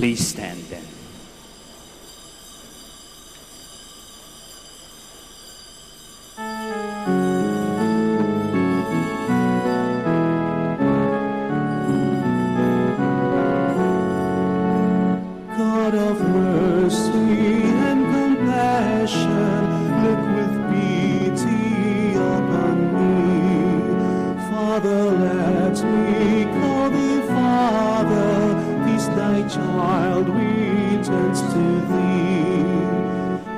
Please stand then. God of mercy and compassion, look with pity upon me. Father, let me call thee Father, this thy child returns to thee.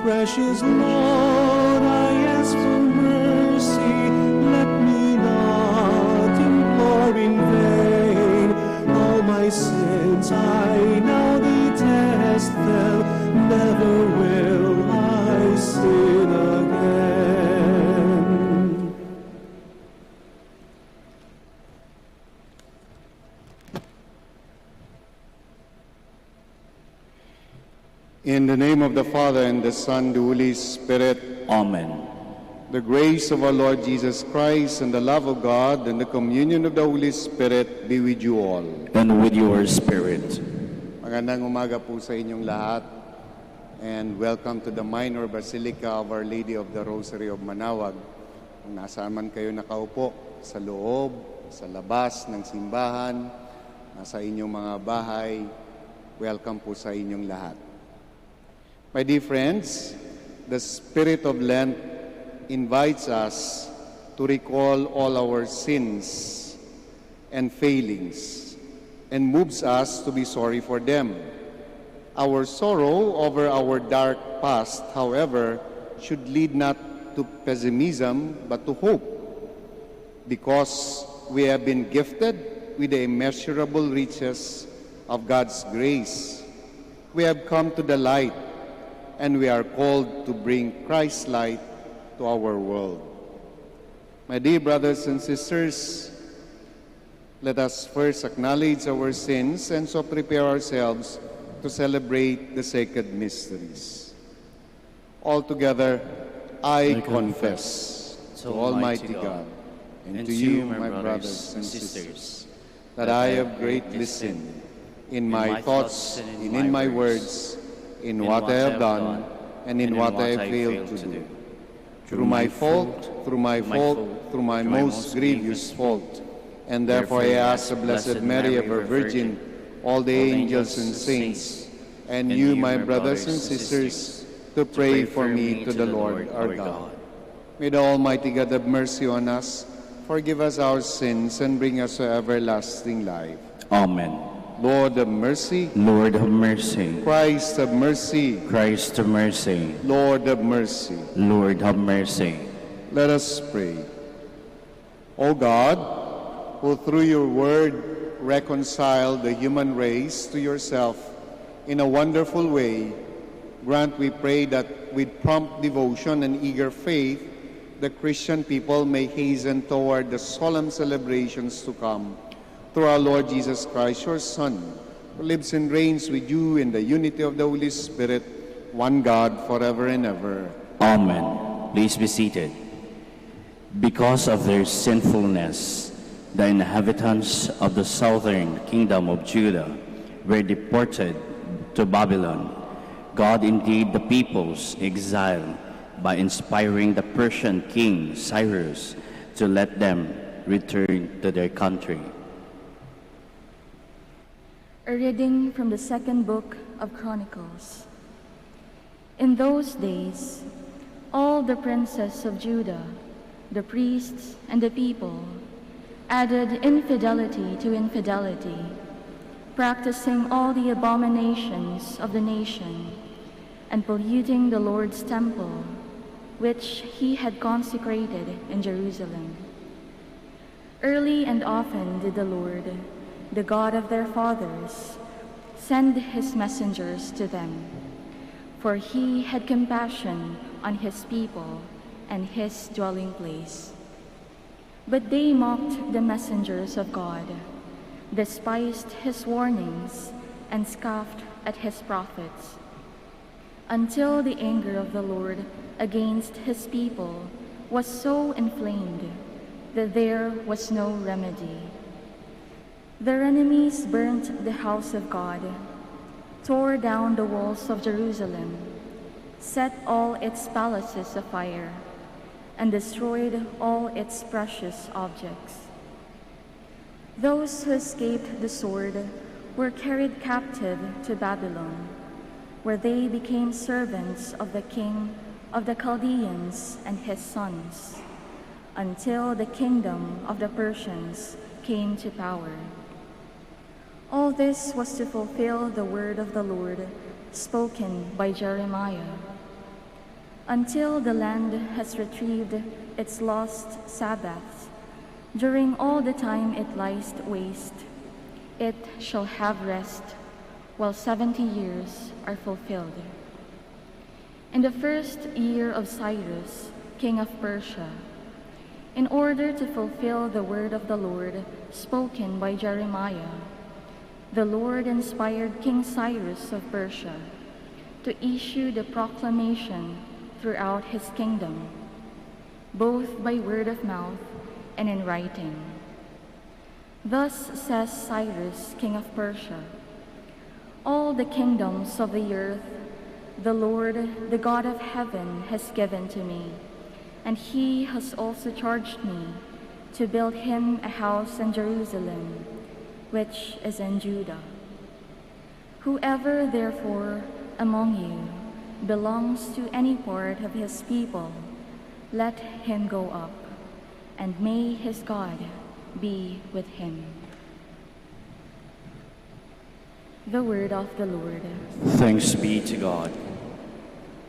Precious Lord, I ask for mercy, let me not implore in vain. All my sins I now detest them, never will I sin again. In the name of the Father, and the Son, the Holy Spirit. Amen. The grace of our Lord Jesus Christ, and the love of God, and the communion of the Holy Spirit be with you all. And with your spirit. Magandang umaga po sa inyong lahat, and welcome to the Minor Basilica of Our Lady of the Rosary of Manaoag. Kung nasaan man kayo nakaupo, sa loob, sa labas ng simbahan, nasa inyong mga bahay, welcome po sa inyong lahat. My dear friends, the spirit of Lent invites us to recall all our sins and failings and moves us to be sorry for them. Our sorrow over our dark past, however, should lead not to pessimism but to hope, because we have been gifted with the immeasurable riches of God's grace. We have come to the light, and we are called to bring Christ's light to our world. My dear brothers and sisters, let us first acknowledge our sins and so prepare ourselves to celebrate the sacred mysteries. Altogether, I confess to Almighty God and to you, my brothers and sisters, that I have greatly sinned in my thoughts and in my words, in what I have done, and in what I have failed to do. Through my most grievous fault. And therefore I ask the Blessed Mary, ever Virgin, all the angels and saints, and you, my brothers and sisters, to pray for me to the Lord our God. May the Almighty God have mercy on us, forgive us our sins, and bring us to everlasting life. Amen. Lord have mercy. Lord have mercy. Christ have mercy. Christ have mercy. Lord have mercy. Lord have mercy. Let us pray. O God, who through your word reconciled the human race to yourself in a wonderful way, grant, we pray, that with prompt devotion and eager faith, the Christian people may hasten toward the solemn celebrations to come, through our Lord Jesus Christ, your Son, who lives and reigns with you in the unity of the Holy Spirit, one God, forever and ever. Amen. Please be seated. Because of their sinfulness, the inhabitants of the southern kingdom of Judah were deported to Babylon. God indeed the peoples exiled by inspiring the Persian king Cyrus to let them return to their country. A reading from the second book of Chronicles. In those days, all the princes of Judah, the priests and the people, added infidelity to infidelity, practicing all the abominations of the nation, and polluting the Lord's temple, which he had consecrated in Jerusalem. Early and often did the Lord, the God of their fathers, send his messengers to them, for he had compassion on his people and his dwelling place. But they mocked the messengers of God, despised his warnings, and scoffed at his prophets, until the anger of the Lord against his people was so inflamed that there was no remedy. Their enemies burnt the house of God, tore down the walls of Jerusalem, set all its palaces afire, and destroyed all its precious objects. Those who escaped the sword were carried captive to Babylon, where they became servants of the king of the Chaldeans and his sons, until the kingdom of the Persians came to power. All this was to fulfill the word of the Lord spoken by Jeremiah. Until the land has retrieved its lost Sabbaths, during all the time it lies waste, it shall have rest, while 70 years are fulfilled. In the first year of Cyrus, king of Persia, in order to fulfill the word of the Lord spoken by Jeremiah, the Lord inspired King Cyrus of Persia to issue the proclamation throughout his kingdom, both by word of mouth and in writing. Thus says Cyrus, king of Persia, "All the kingdoms of the earth the Lord, the God of heaven, has given to me, and he has also charged me to build him a house in Jerusalem, which is in Judah. Whoever therefore among you belongs to any part of his people, let him go up, and may his God be with him." The word of the Lord. Thanks be to God.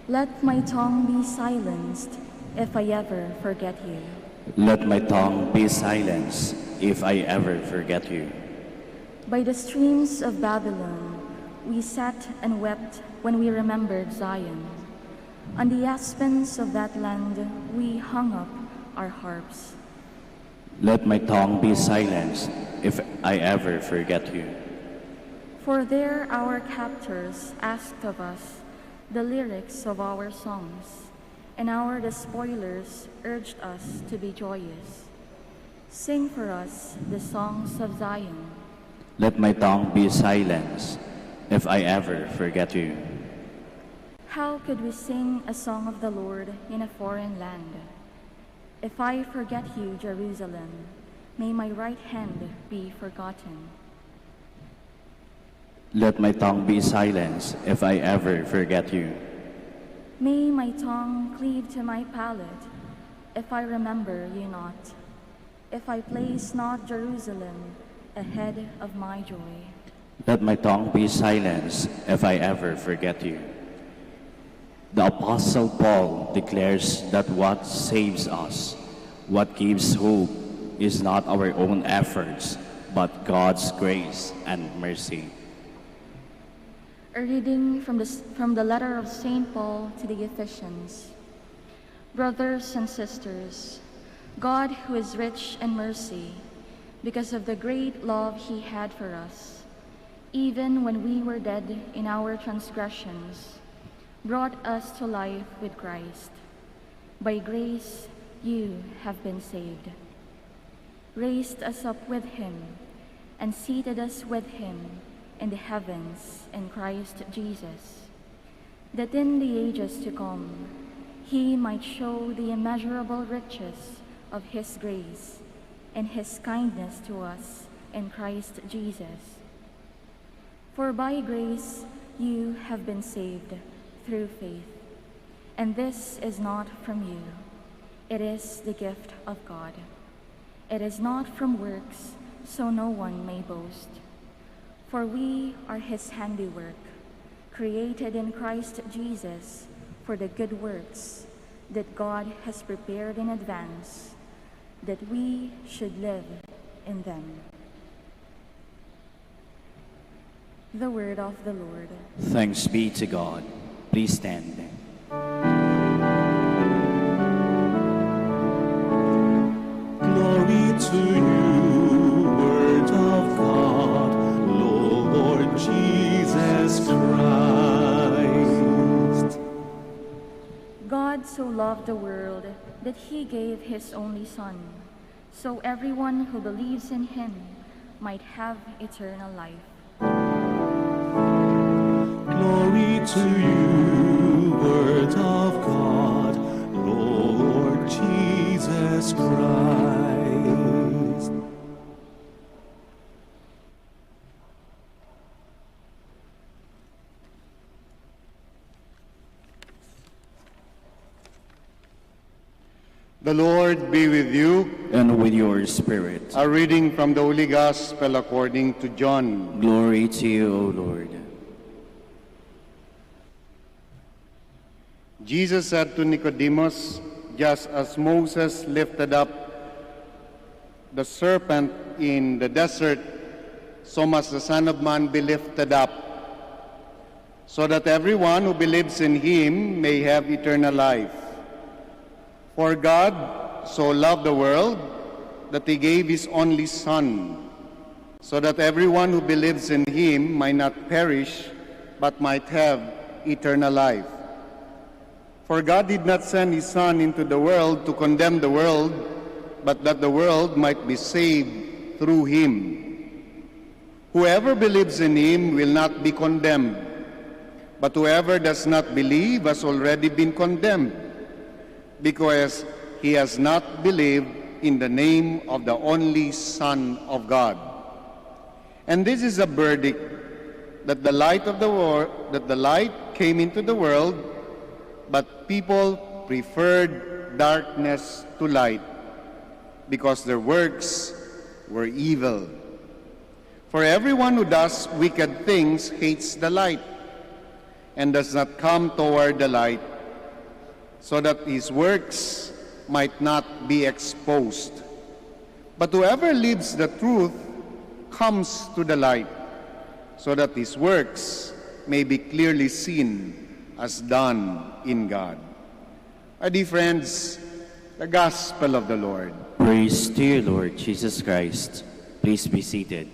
Let my tongue be silenced if I ever forget you. Let my tongue be silenced if I ever forget you. By the streams of Babylon, we sat and wept when we remembered Zion. On the aspens of that land, we hung up our harps. Let my tongue be silenced if I ever forget you. For there our captors asked of us the lyrics of our songs, and our despoilers urged us to be joyous. Sing for us the songs of Zion. Let my tongue be silenced if I ever forget you. How could we sing a song of the Lord in a foreign land? If I forget you, Jerusalem, may my right hand be forgotten. Let my tongue be silenced if I ever forget you. May my tongue cleave to my palate if I remember you not, if I place not Jerusalem ahead of my joy. Let my tongue be silenced if I ever forget you. The Apostle Paul declares that what saves us, what gives hope, is not our own efforts, but God's grace and mercy. A reading from the letter of St. Paul to the Ephesians. Brothers and sisters, God, who is rich in mercy, because of the great love he had for us, even when we were dead in our transgressions, brought us to life with Christ. By grace you have been saved. Raised us up with him and seated us with him in the heavens in Christ Jesus, that in the ages to come he might show the immeasurable riches of his grace and his kindness to us in Christ Jesus. For by grace you have been saved through faith, and this is not from you, it is the gift of God. It is not from works, so no one may boast. For we are his handiwork, created in Christ Jesus for the good works that God has prepared in advance, that we should live in them. The word of the Lord. Thanks be to God. Please stand. Glory to you, Word of God, Lord Jesus Christ. God so loved the world that he gave his only Son, so everyone who believes in him might have eternal life. Glory to you, Word of God, Lord Jesus Christ. The Lord be with you. And with your spirit. A reading from the Holy Gospel according to John. Glory to you, O Lord. Jesus said to Nicodemus, just as Moses lifted up the serpent in the desert, so must the Son of Man be lifted up, so that everyone who believes in him may have eternal life. For God so loved the world that he gave his only Son, so that everyone who believes in him might not perish, but might have eternal life. For God did not send his Son into the world to condemn the world, but that the world might be saved through him. Whoever believes in him will not be condemned, but whoever does not believe has already been condemned, because he has not believed in the name of the only Son of God. And this is a verdict, that the light came into the world, but people preferred darkness to light, because their works were evil. For everyone who does wicked things hates the light, and does not come toward the light, so that his works might not be exposed. But whoever lives the truth comes to the light, so that his works may be clearly seen as done in God. My dear friends, the Gospel of the Lord. Praise to you, Lord Jesus Christ. Please be seated.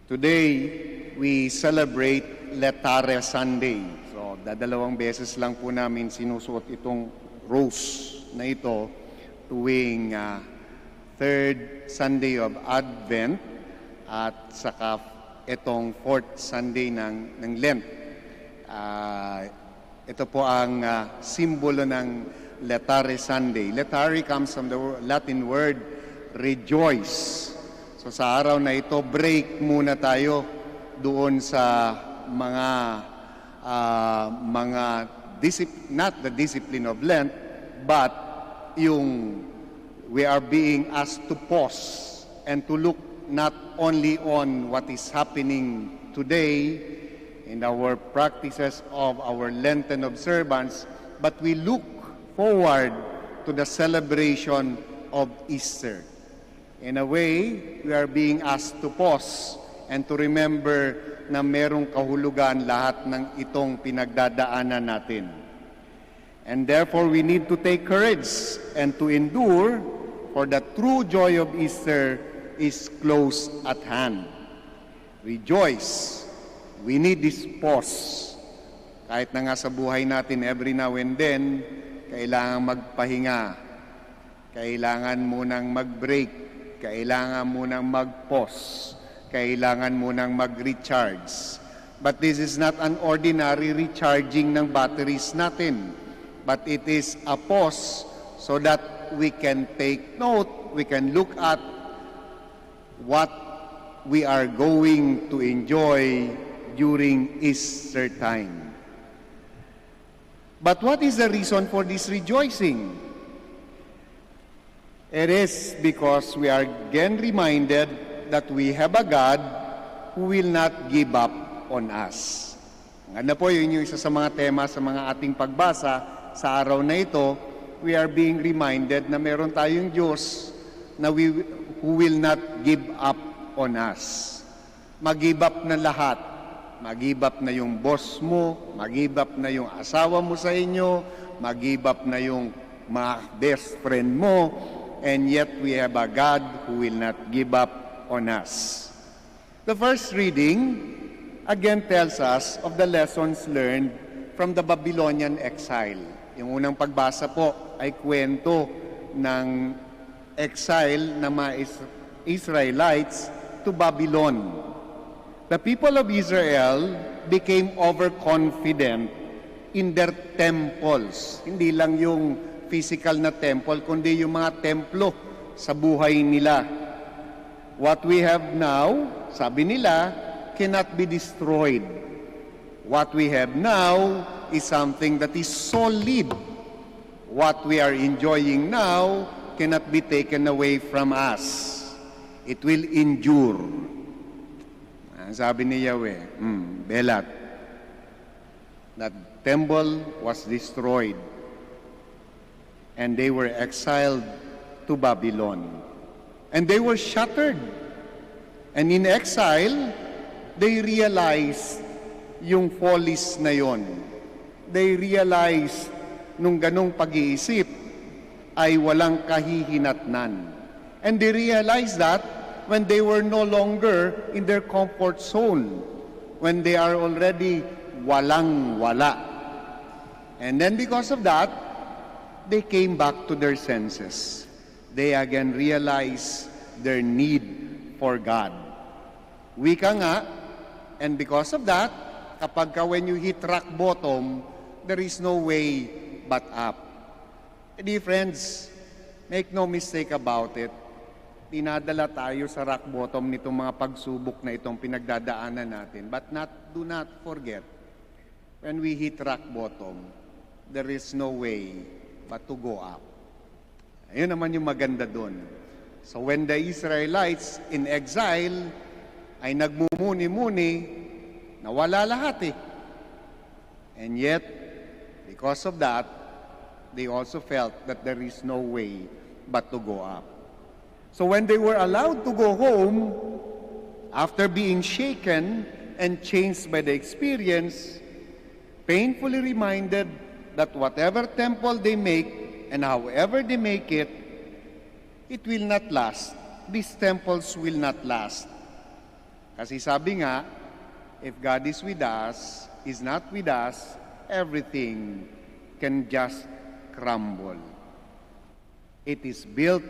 Today, we celebrate Letare Sunday. So, dadalawang beses lang po namin sinusuot itong rose na ito tuwing third Sunday of Advent at saka itong fourth Sunday ng Lent. Ito po ang simbolo ng Letare Sunday. Letare comes from the Latin word rejoice. So sa araw na ito, break muna tayo doon sa not the discipline of Lent, but we are being asked to pause and to look not only on what is happening today in our practices of our Lenten observance, but we look forward to the celebration of Easter. In a way, we are being asked to pause and to remember na merong kahulugan lahat ng itong pinagdadaanan natin. And therefore, we need to take courage and to endure, for the true joy of Easter is close at hand. Rejoice. We need this pause. Kahit na nga sa buhay natin every now and then, kailangan magpahinga. Kailangan munang mag-break. Kailangan munang mag-pause. Kailangan munang mag-recharge. But this is not an ordinary recharging ng batteries natin. But it is a pause so that we can take note, we can look at what we are going to enjoy during Easter time. But what is the reason for this rejoicing? It is because we are again reminded that we have a God who will not give up on us. Ano po, yun yung isa sa mga tema sa mga ating pagbasa sa araw na ito. We are being reminded na meron tayong Diyos na who will not give up on us. Mag-give up na lahat. Mag-give up na yung boss mo, mag-give up na yung asawa mo sa inyo, mag-give up na yung mga best friend mo, and yet we have a God who will not give up on us. The first reading again tells us of the lessons learned from the Babylonian exile. Yung unang pagbasa po ay kwento ng exile ng mga Israelites to Babylon. The people of Israel became overconfident in their temples. Hindi lang yung physical na temple, kundi yung mga templo sa buhay nila. What we have now, sabi nila, cannot be destroyed. What we have now is something that is solid. What we are enjoying now cannot be taken away from us. It will endure. Sabi ni Yahweh, Belat, that temple was destroyed and they were exiled to Babylon. And they were shattered. And in exile, they realized yung follies na yon. They realized nung ganong pag-iisip ay walang kahihinatnan. And they realized that when they were no longer in their comfort zone, when they are already walang-wala. And then because of that, they came back to their senses. They again realized their need for God. Wika nga, and because of that, kapag when you hit rock bottom, there is no way but up. Dear friends, make no mistake about it, dinadala tayo sa rock bottom nitong mga pagsubok na itong pinagdadaanan natin. But do not forget, when we hit rock bottom, there is no way but to go up. Ayun naman yung maganda doon. So when the Israelites in exile ay nagmumuni-muni, nawala lahat eh. And yet, because of that, they also felt that there is no way but to go up. So when they were allowed to go home, after being shaken and changed by the experience, painfully reminded that whatever temple they make and however they make it, it will not last. These temples will not last. Kasi sabi nga, if God is with us, is not with us, everything can just crumble. It is built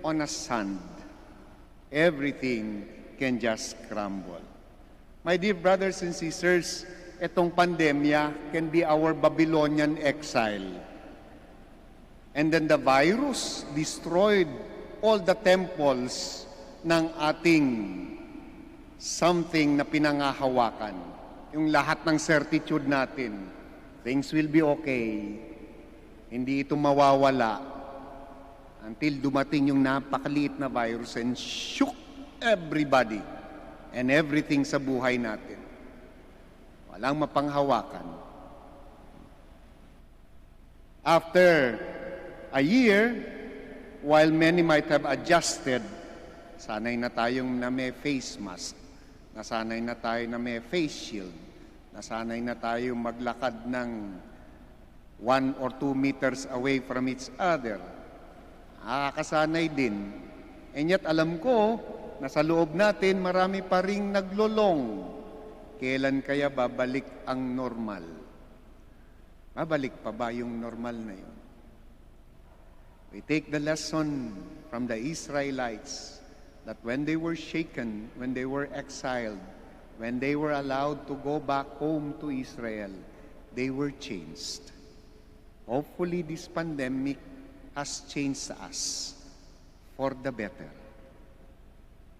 on a sand. Everything can just crumble. My dear brothers and sisters, itong pandemya can be our Babylonian exile. And then the virus destroyed all the temples ng ating something na pinangahawakan. Yung lahat ng certitude natin, things will be okay. Hindi ito mawawala until dumating yung napakaliit na virus and shook everybody and everything sa buhay natin. Walang mapanghawakan. After a year, while many might have adjusted, sanay na tayong na may face mask, nasanay na tayo na may face shield, nasanay na tayong maglakad ng 1 or 2 meters away from each other. Nakakasanay din. And yet alam ko na sa loob natin marami pa ring naglolong. Kailan kaya babalik ang normal? Babalik pa ba yung normal na yun? We take the lesson from the Israelites that when they were shaken, when they were exiled, when they were allowed to go back home to Israel, they were changed. Hopefully this pandemic has changed us for the better.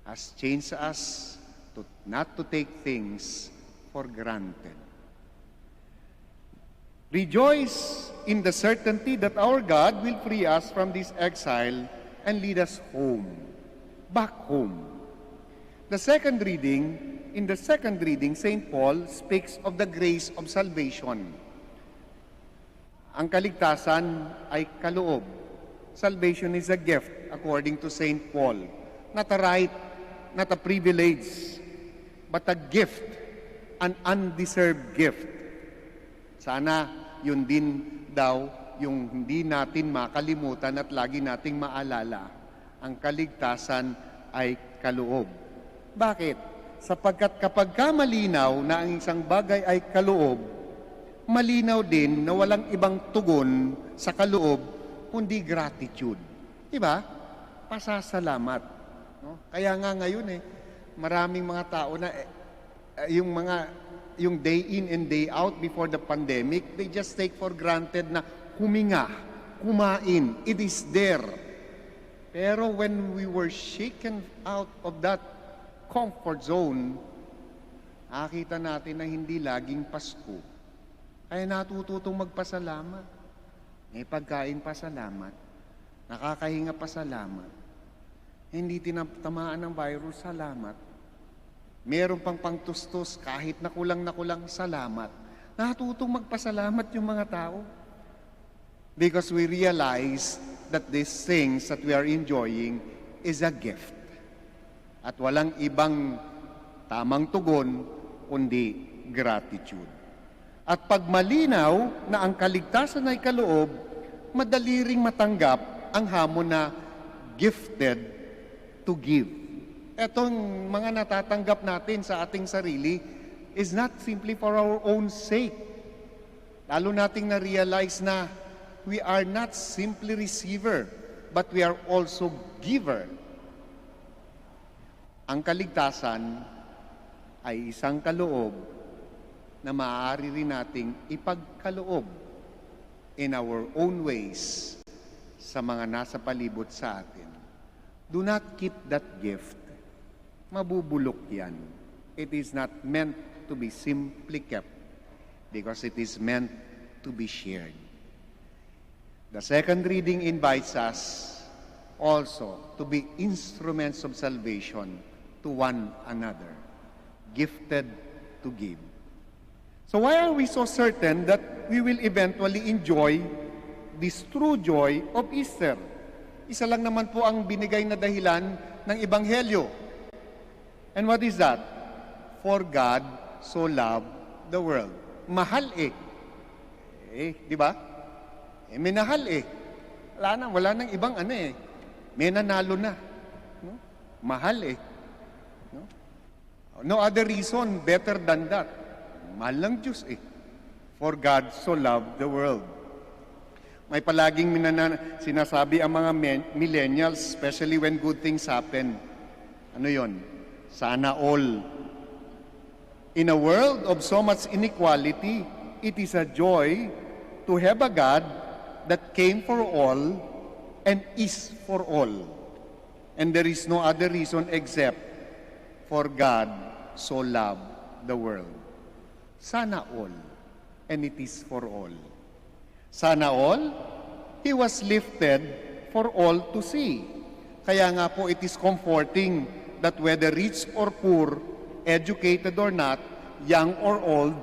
Has changed us to not to take things for granted. Rejoice in the certainty that our God will free us from this exile and lead us home, back home. In the second reading, St. Paul speaks of the grace of salvation. Ang kaligtasan ay kaloob. Salvation is a gift, according to St. Paul. Not a right, not a privilege, but a gift, an undeserved gift. Sana yun din daw yung hindi natin makalimutan at lagi nating maalala. Ang kaligtasan ay kaloob. Bakit? Sapagkat kapag malinaw na ang isang bagay ay kaloob, malinaw din na walang ibang tugon sa kaloob kundi gratitude. Diba? pasasalamat. No? Kaya nga ngayon maraming mga tao na yung day in and day out before the pandemic, they just take for granted na huminga, kumain, it is there. Pero when we were shaken out of that comfort zone, nakita natin na hindi laging Pasko. Kaya natututong magpasalamat. May pagkain pasalamat. Nakakahinga pasalamat. Hindi tinatamaan ng virus, salamat. Meron pang pangtustos kahit na kulang, salamat. Natutong magpasalamat yung mga tao. Because we realize that these things that we are enjoying is a gift. At walang ibang tamang tugon kundi gratitude. At pag malinaw na ang kaligtasan ay kaloob, madali ring matanggap ang hamon na gifted to give. Etong mga natatanggap natin sa ating sarili is not simply for our own sake. Lalo nating na-realize na we are not simply receiver, but we are also giver. Ang kaligtasan ay isang kaloob na maaari rin nating ipagkaloob in our own ways sa mga nasa palibot sa atin. Do not keep that gift. Mabubulok yan. It is not meant to be simply kept because it is meant to be shared. The second reading invites us also to be instruments of salvation to one another, gifted to give. So why are we so certain that we will eventually enjoy this true joy of Easter? Isa lang naman po ang binigay na dahilan ng Ebanghelyo. And what is that? For God so loved the world. Mahal di ba? Minahal Wala nang ibang May nanalo na. No? Mahal No? No other reason better than that. Mahal ng Diyos For God so loved the world. May palaging sinasabi ang mga millennials, especially when good things happen. Ano yon? Sana all. In a world of so much inequality, it is a joy to have a God that came for all and is for all. And there is no other reason except for God so loved the world. Sana all, and it is for all. Sana all, He was lifted for all to see. Kaya nga po, it is comforting that whether rich or poor, educated or not, young or old,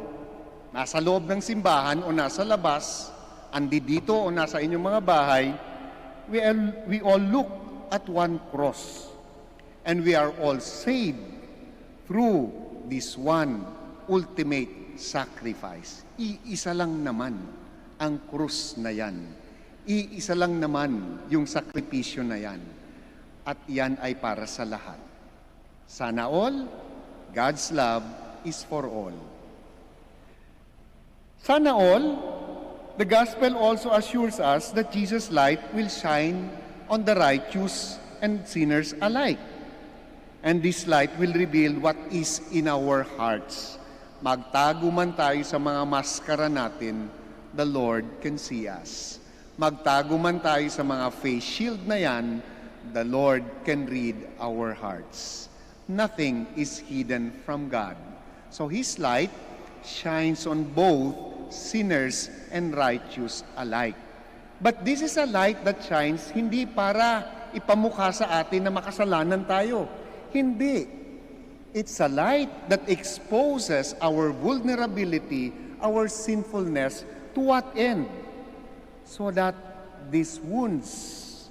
nasa loob ng simbahan o nasa labas, andi dito o nasa inyong mga bahay, we all look at one cross. And we are all saved through this one ultimate sacrifice. Iisa lang naman ang krus na yan. Iisa lang naman yung sakripisyo na yan. At yan ay para sa lahat. Sana all, God's love is for all. Sana all, the gospel also assures us that Jesus' light will shine on the righteous and sinners alike. And this light will reveal what is in our hearts. Magtago man tayo sa mga maskara natin, the Lord can see us. Magtago man tayo sa mga face shield na yan, the Lord can read our hearts. Nothing is hidden from God. So His light shines on both sinners and righteous alike. But this is a light that shines hindi para ipamukha sa atin na makasalanan tayo. Hindi. It's a light that exposes our vulnerability, our sinfulness, to what end? So that these wounds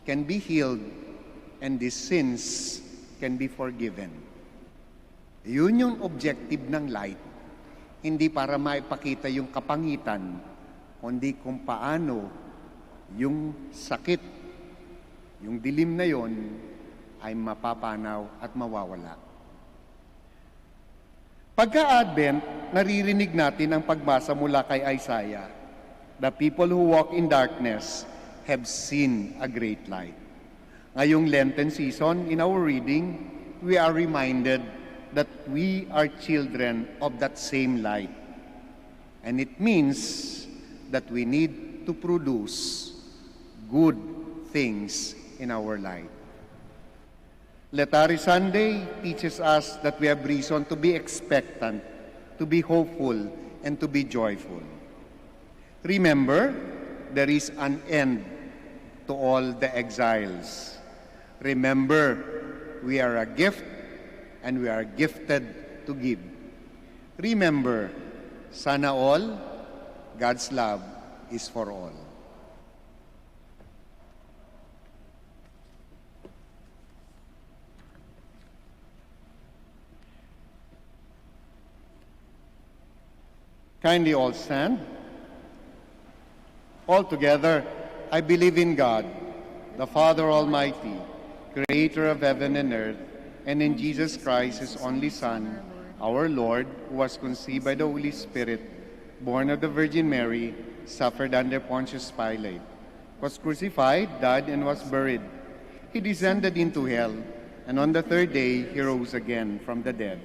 can be healed and these sins can be forgiven. Yun yung objective ng light. Hindi para maipakita yung kapangitan, kundi kung paano yung sakit, yung dilim na yon ay mapapanaw at mawawala. Pagka-Advent, naririnig natin ang pagbasa mula kay Isaiah. The people who walk in darkness have seen a great light. Ngayong Lenten season, in our reading, we are reminded that we are children of that same light. And it means that we need to produce good things in our life. Letary Sunday teaches us that we have reason to be expectant, to be hopeful, and to be joyful. Remember, there is an end to all the exiles. Remember, we are a gift and we are gifted to give. Remember, sana all, God's love is for all. Kindly all stand. All together, I believe in God, the Father Almighty, creator of heaven and earth, and in Jesus Christ, his only Son, our Lord, who was conceived by the Holy Spirit, born of the Virgin Mary, suffered under Pontius Pilate, was crucified, died, and was buried. He descended into hell, and on the third day he rose again from the dead.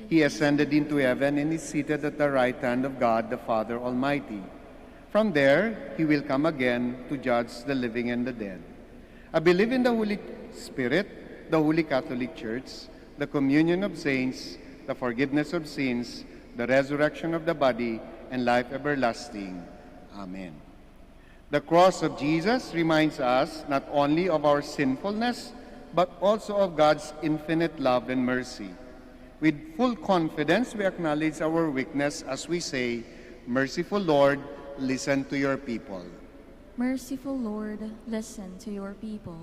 He ascended into heaven and is seated at the right hand of God, the Father Almighty. From there, he will come again to judge the living and the dead. I believe in the Holy Spirit, the Holy Catholic Church, the communion of saints, the forgiveness of sins, the resurrection of the body, and life everlasting. Amen. The cross of Jesus reminds us not only of our sinfulness, but also of God's infinite love and mercy. With full confidence, we acknowledge our weakness as we say, "Merciful Lord, listen to your people." Merciful Lord, listen to your people.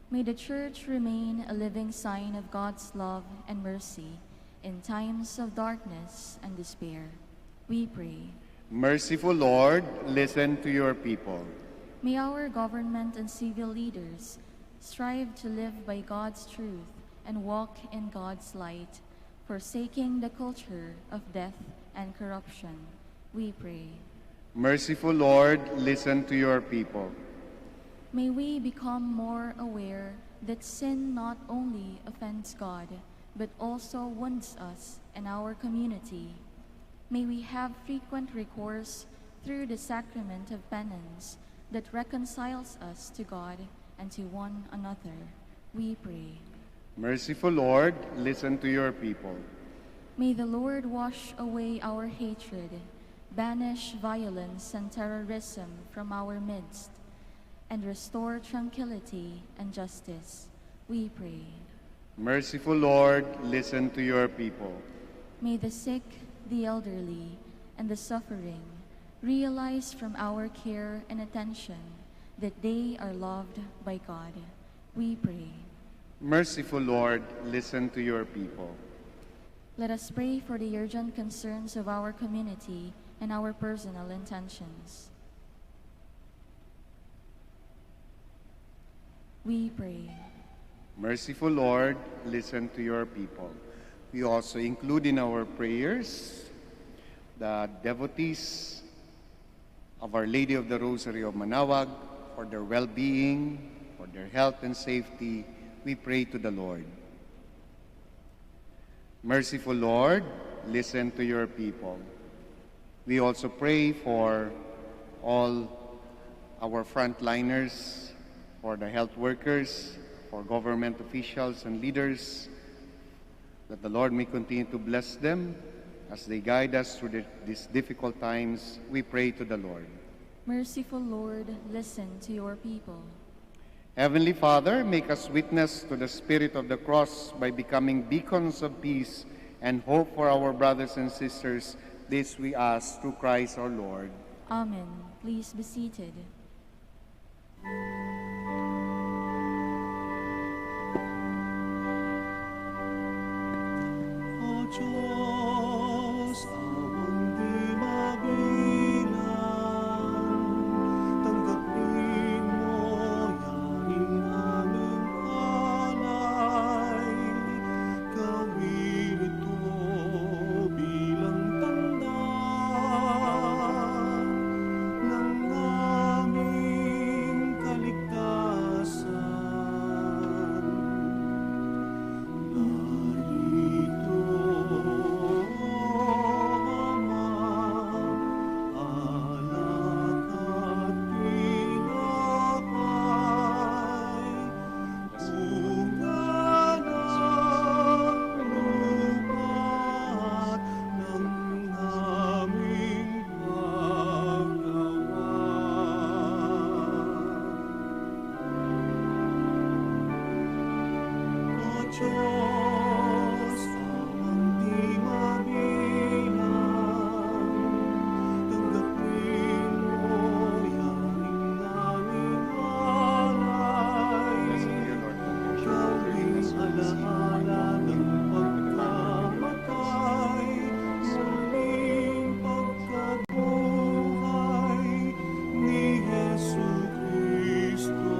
May the Church remain a living sign of God's love and mercy in times of darkness and despair. We pray. Merciful Lord, listen to your people. May our government and civil leaders strive to live by God's truth and walk in God's light, forsaking the culture of death and corruption. We pray. Merciful Lord, listen to your people. May we become more aware that sin not only offends God, but also wounds us and our community. May we have frequent recourse through the sacrament of penance that reconciles us to God and to one another. We pray. Merciful Lord, listen to your people. May the Lord wash away our hatred, banish violence and terrorism from our midst, and restore tranquility and justice. We pray. Merciful Lord, listen to your people. May the sick, the elderly, and the suffering realize from our care and attention that they are loved by God. We pray. Merciful Lord, listen to your people. Let us pray for the urgent concerns of our community and our personal intentions. We pray. Merciful Lord, listen to your people. We also include in our prayers the devotees of Our Lady of the Rosary of Manaoag for their well-being, for their health and safety. We pray to the Lord. Merciful Lord, listen to your people. We also pray for all our frontliners, for the health workers, for government officials and leaders, that the Lord may continue to bless them as they guide us through these difficult times. We pray to the Lord. Merciful Lord, listen to your people. Heavenly Father, make us witness to the spirit of the cross by becoming beacons of peace and hope for our brothers and sisters. This we ask through Christ our Lord. Amen. Please be seated. O Diyos, awang di mabilang, tanggapin mo yaring aming alay, gawin ito bilang tanda ng aming kaligtasan. Diyos, amang di mabilang. Tanggapin mo yaring naming alay. Gawing alaala ng pagkamatay, muling pagkabuhay ni Jesu Cristo.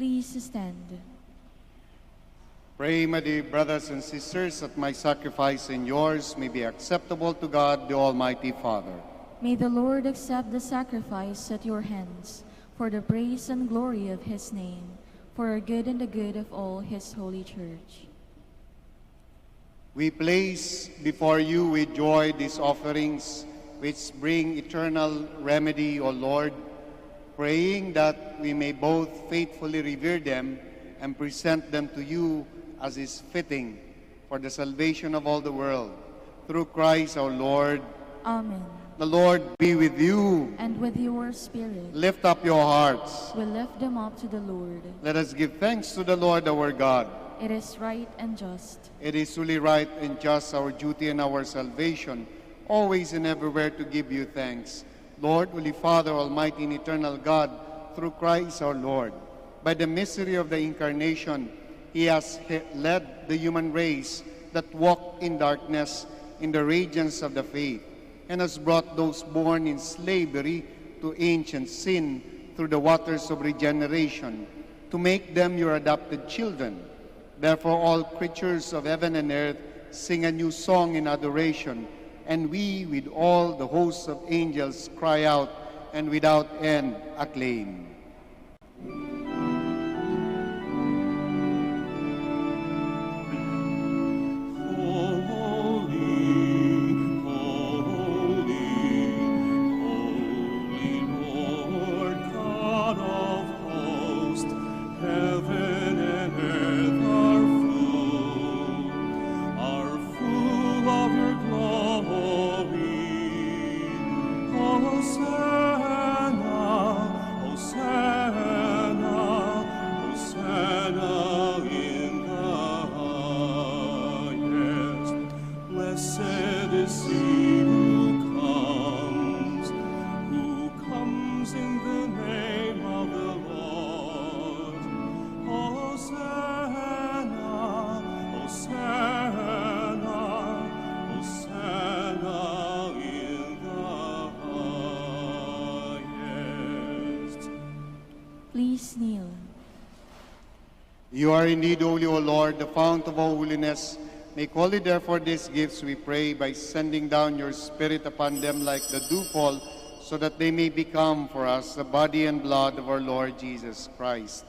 Please stand. Pray, my dear brothers and sisters, that my sacrifice and yours may be acceptable to God, the Almighty Father. May the Lord accept the sacrifice at your hands for the praise and glory of his name, for our good and the good of all his holy church. We place before you with joy these offerings which bring eternal remedy, O Lord, praying that we may both faithfully revere them and present them to you as is fitting for the salvation of all the world. Through Christ our Lord. Amen. The Lord be with you. And with your spirit, Lift up your hearts. we lift them up to the Lord. Let us give thanks to the Lord our God. It is right and just. It is truly right and just, our duty and our salvation, always and everywhere to give you thanks. Lord, Holy Father, Almighty and eternal God, through Christ our Lord, by the mystery of the Incarnation, He has led the human race that walked in darkness in the radiance of the faith, and has brought those born in slavery to ancient sin through the waters of regeneration, to make them your adopted children. Therefore all creatures of heaven and earth sing a new song in adoration, and we with all the hosts of angels cry out and without end acclaim. Please kneel. You are indeed holy, O Lord, the fount of all holiness. Make holy therefore these gifts, we pray, by sending down your Spirit upon them like the dewfall, so that they may become for us the body and blood of our Lord Jesus Christ.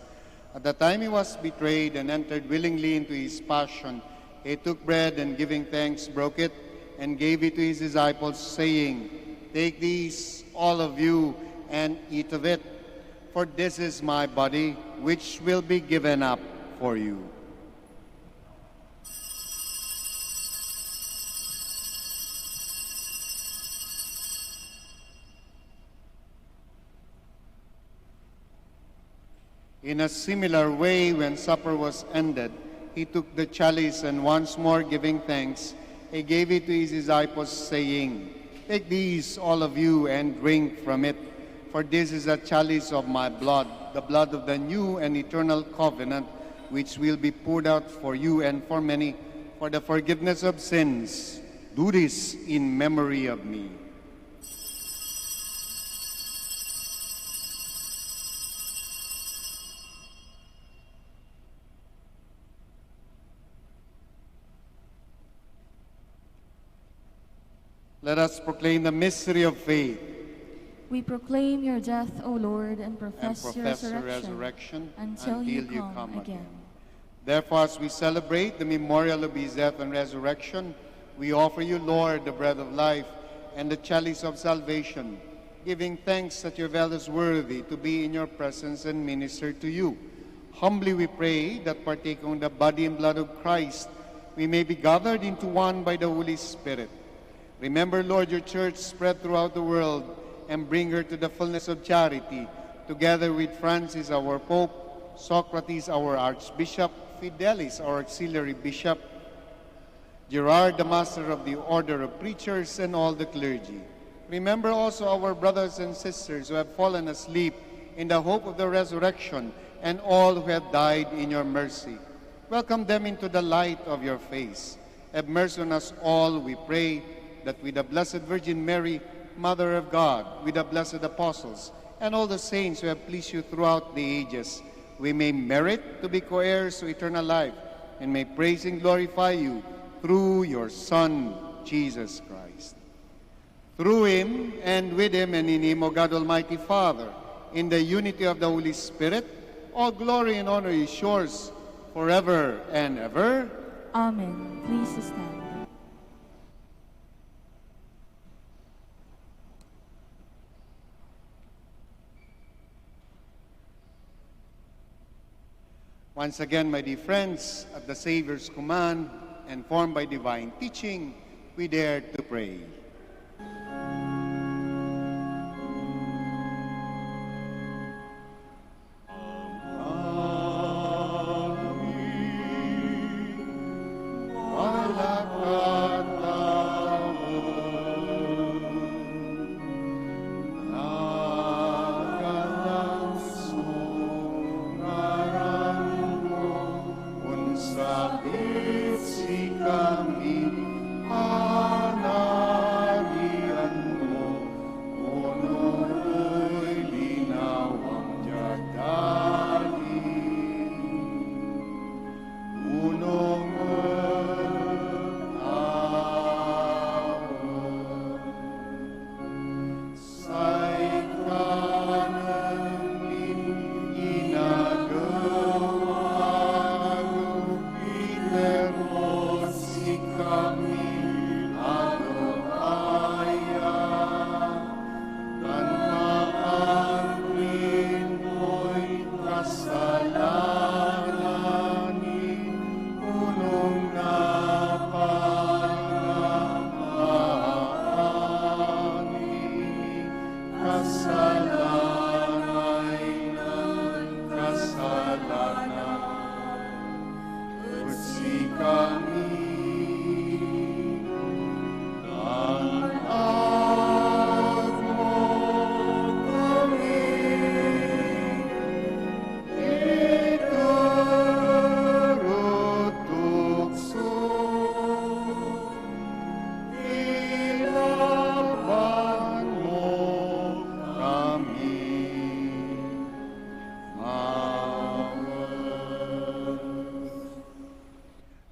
At the time he was betrayed and entered willingly into his passion, he took bread and giving thanks broke it and gave it to his disciples, saying, "Take these, all of you, and eat of it, for this is my body, which will be given up for you." In a similar way, when supper was ended, he took the chalice and once more giving thanks, he gave it to his disciples, saying, "Take these, all of you, and drink from it, for this is a chalice of my blood, the blood of the new and eternal covenant, which will be poured out for you and for many for the forgiveness of sins. Do this in memory of me." Let us proclaim the mystery of faith. We proclaim your death, O Lord, and And profess your profess the resurrection resurrection until you come again. Therefore, as we celebrate the memorial of his death and resurrection, we offer you, Lord, the bread of life and the chalice of salvation, giving thanks that you have held us worthy to be in your presence and minister to you. Humbly we pray that, partaking of the body and blood of Christ, we may be gathered into one by the Holy Spirit. Remember, Lord, your church spread throughout the world, and bring her to the fullness of charity, together with Francis, our Pope, Socrates, our Archbishop, Fidelis, our Auxiliary Bishop, Gerard, the Master of the Order of Preachers, and all the clergy. Remember also our brothers and sisters who have fallen asleep in the hope of the resurrection, and all who have died in your mercy. Welcome them into the light of your face. Have mercy on us all, we pray, that with the Blessed Virgin Mary, Mother of God, with the blessed apostles, and all the saints who have pleased you throughout the ages, we may merit to be co-heirs to eternal life, and may praise and glorify you through your Son, Jesus Christ. Through him, and with him, and in him, O God Almighty Father, in the unity of the Holy Spirit, all glory and honor is yours forever and ever. Amen. Please stand. Once again, my dear friends, at the Savior's command and formed by divine teaching, we dare to pray.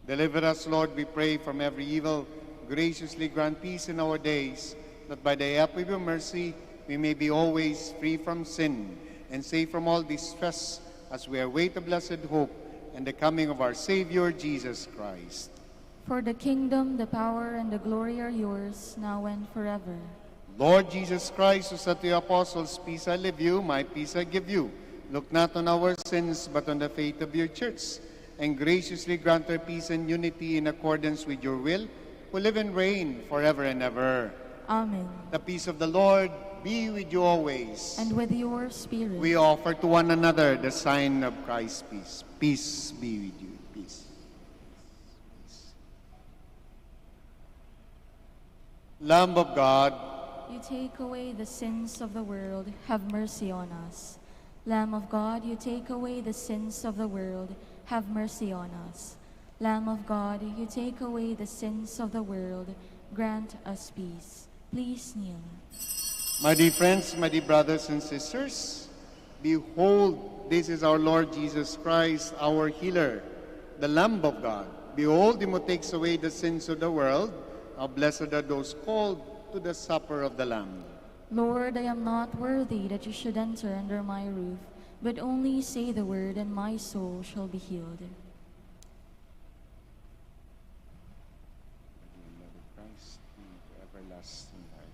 Deliver us, Lord, we pray, from every evil. Graciously grant peace in our days, that by the help of your mercy we may be always free from sin and safe from all distress, as we await the blessed hope and the coming of our Savior, Jesus Christ. For the kingdom, the power, and the glory are yours, now and forever. Lord Jesus Christ, who said to the apostles, "Peace I leave you, my peace I give you," look not on our sins, but on the faith of your church, and graciously grant her peace and unity in accordance with your will, who live and reign forever and ever. Amen. The peace of the Lord be with you always. And with your spirit. We offer to one another the sign of Christ's peace. Peace be with you. Peace. Lamb of God, You take away the sins of the world, have mercy on us. Lamb of God, you take away the sins of the world, have mercy on us. Lamb of God, you take away the sins of the world, grant us peace. Please kneel. my dear friends, my dear brothers and sisters, behold, this is our Lord Jesus Christ, our healer, the Lamb of God. Behold him who takes away the sins of the world. How blessed are those called to the supper of the Lamb. Lord, I am not worthy that you should enter under my roof, but only say the word, and my soul shall be healed. Christ into everlasting life.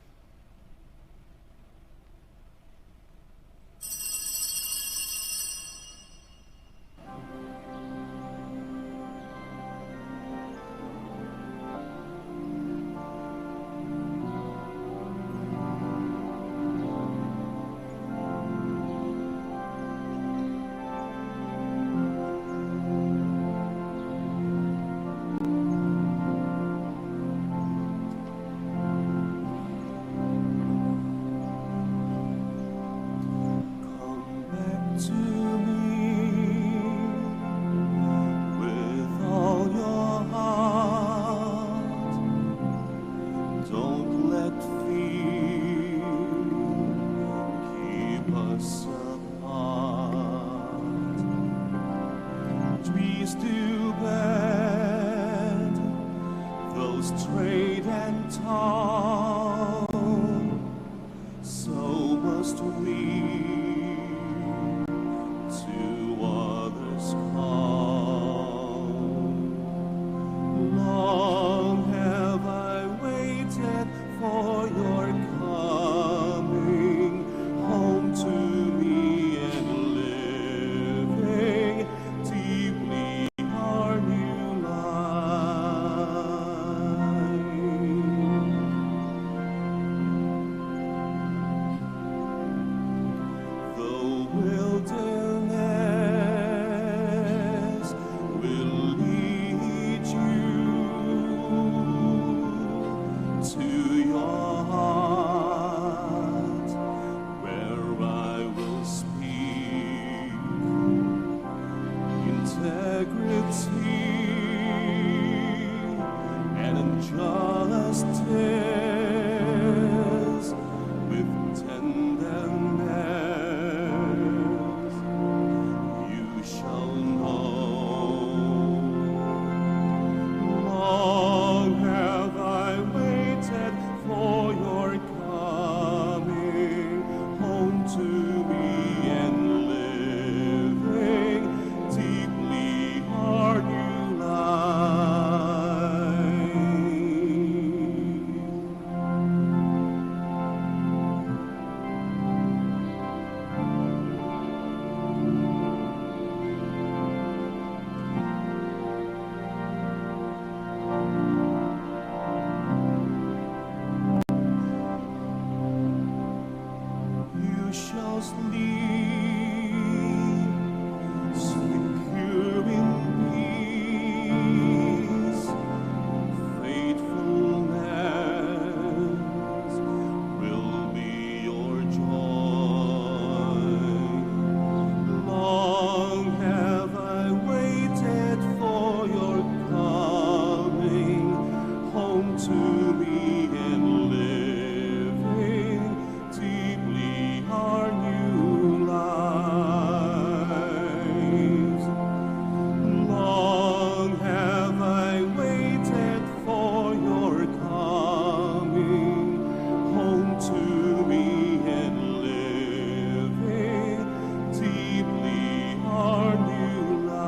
us apart. Trees to bend, those straight and tall, so must we to others call. Long have I waited for your coming home to me and living deeply our new life. The wilderness will lead you to your heart, where I will speak integrity and injustice with tenderness. You shall know. Long have I waited for your coming home to me and living deeply our new life. You shall sleep secure in peace. Faithfulness will be your joy. Long have I waited for your coming home to me and living deeply our new lives. Long have I waited for your coming home to me and living deeply our new lives.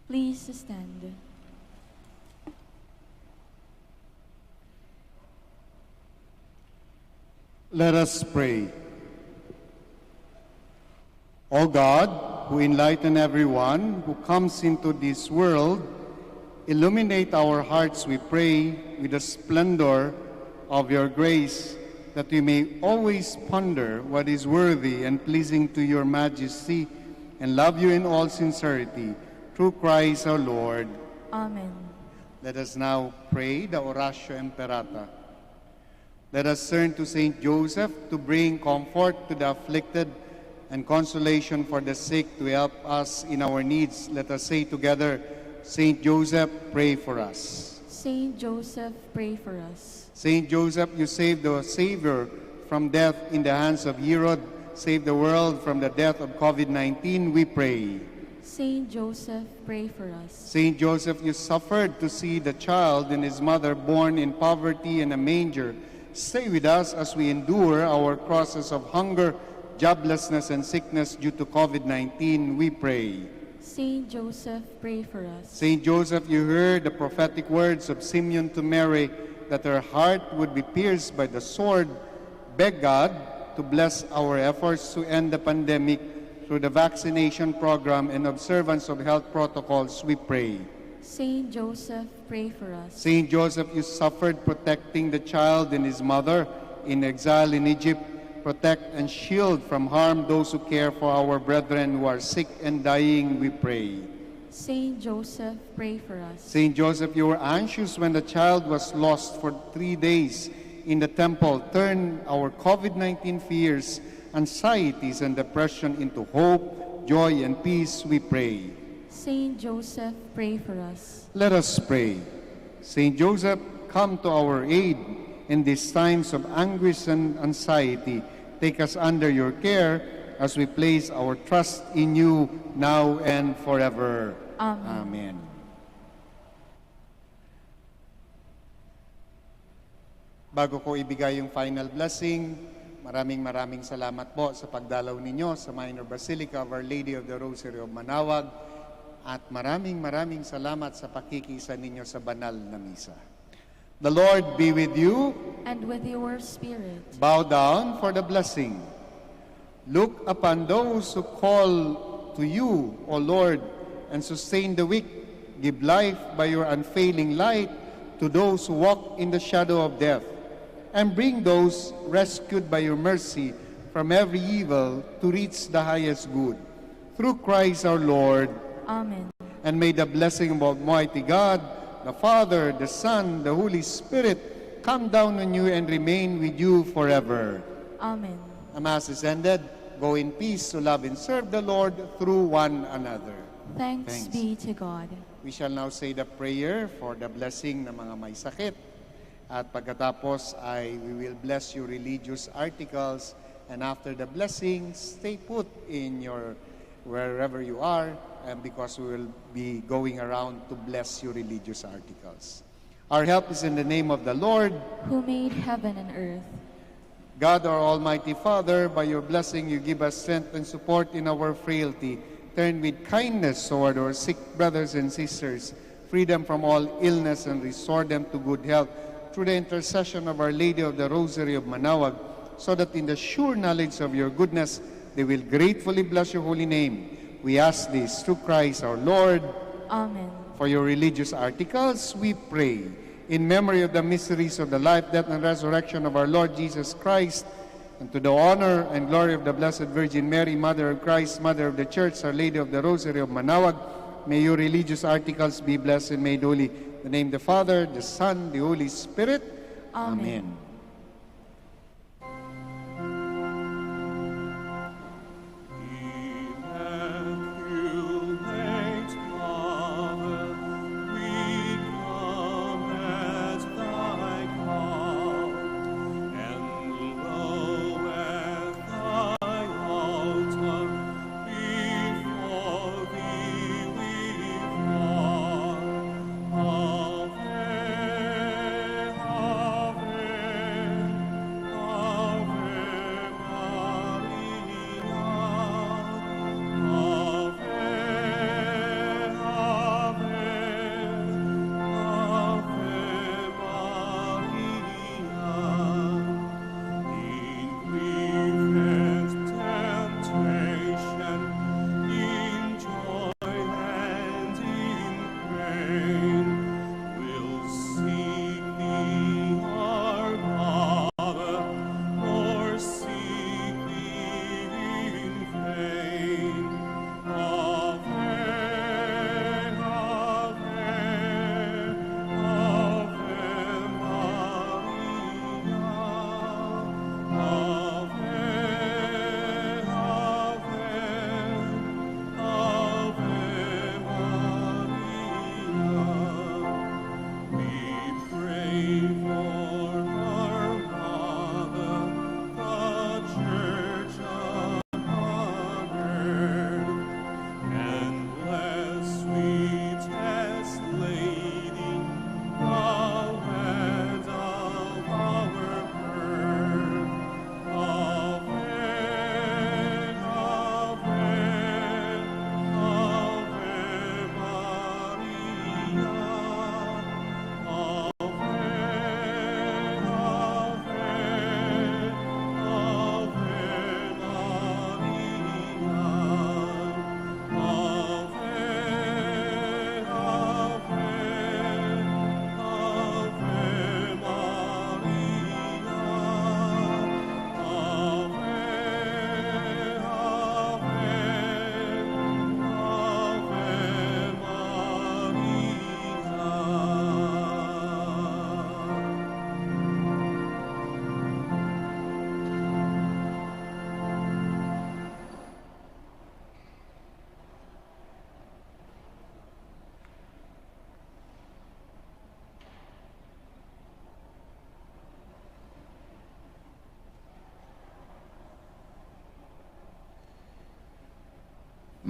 Please stand. Let us pray. O God, who enlighten everyone who comes into this world, illuminate our hearts, we pray, with the splendor of your grace, that we may always ponder what is worthy and pleasing to your majesty, and love you in all sincerity, through Christ our Lord. Amen. Let us now pray the Oratio Imperata. Let us turn to Saint Joseph to bring comfort to the afflicted and consolation for the sick, to help us in our needs. Let us say together, Saint Joseph, pray for us. Saint Joseph, pray for us. Saint Joseph, you saved the Savior from death in the hands of Herod. Save the world from the death of COVID-19, we pray. Saint Joseph, pray for us. Saint Joseph, you suffered to see the child and his mother born in poverty in a manger. Stay with us as we endure our crosses of hunger, joblessness, and sickness due to COVID-19, we pray. Saint Joseph, pray for us. Saint Joseph, you heard the prophetic words of Simeon to Mary that her heart would be pierced by the sword. Beg God to bless our efforts to end the pandemic through the vaccination program and observance of health protocols, we pray. Saint Joseph, pray for us. Saint Joseph, you suffered protecting the child and his mother in exile in Egypt. Protect and shield from harm those who care for our brethren who are sick and dying, we pray. Saint Joseph, pray for us. Saint Joseph, you were anxious when the child was lost for 3 days in the temple. Turn our COVID-19 fears, anxieties, and depression into hope, joy, and peace, we pray. Saint Joseph, pray for us. Let us pray. Saint Joseph, come to our aid in these times of anguish and anxiety. Take us under your care as we place our trust in you now and forever. Amen. Amen. Bago ko ibigay yung final blessing, maraming salamat po sa pagdalaw ninyo sa Minor Basilica of Our Lady of the Rosary of Manaoag, at maraming salamat sa pakikisa ninyo sa banal na misa. The Lord be with you. And with your spirit. Bow down for the blessing. Look upon those who call to you, O Lord, and sustain the weak. Give life by your unfailing light to those who walk in the shadow of death, and bring those rescued by your mercy from every evil to reach the highest good. Through Christ our Lord. Amen. And may the blessing of Almighty God, the Father, the Son, the Holy Spirit, come down on you and remain with you forever. Amen. The Mass is ended. Go in peace to love and serve the Lord through one another. Thanks be to God. We shall now say the prayer for the blessing ng mga may sakit. At pagkatapos ay we will bless your religious articles. And after the blessing, stay put in your wherever you are, and because we will be going around to bless your religious articles. Our help is in the name of the Lord, who made heaven and earth. God, our Almighty Father, by your blessing you give us strength and support in our frailty. Turn with kindness toward our sick brothers and sisters, free them from all illness and restore them to good health through the intercession of Our Lady of the Rosary of Manaoag, so that in the sure knowledge of your goodness they will gratefully bless your holy name. We ask this through Christ our Lord. Amen. For your religious articles, we pray. In memory of the mysteries of the life, death, and resurrection of our Lord Jesus Christ, and to the honor and glory of the Blessed Virgin Mary, Mother of Christ, Mother of the Church, Our Lady of the Rosary of Manaoag, may your religious articles be blessed and made holy. In the name of the Father, the Son, the Holy Spirit. Amen. Amen. Ave, Ave,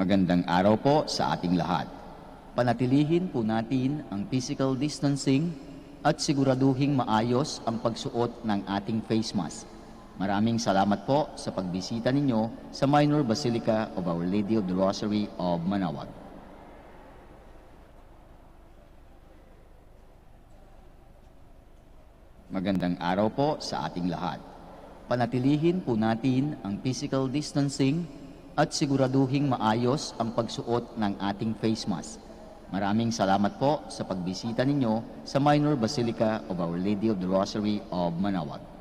Magandang araw po sa ating lahat. Panatilihin po natin ang physical distancing at siguraduhing maayos ang pagsuot ng ating face mask. Maraming salamat po sa pagbisita ninyo sa Minor Basilica of Our Lady of the Rosary of Manaoag. Magandang araw po sa ating lahat. Panatilihin po natin ang physical distancing at siguraduhing maayos ang pagsuot ng ating face mask. Maraming salamat po sa pagbisita ninyo sa Minor Basilica of Our Lady of the Rosary of Manaoag.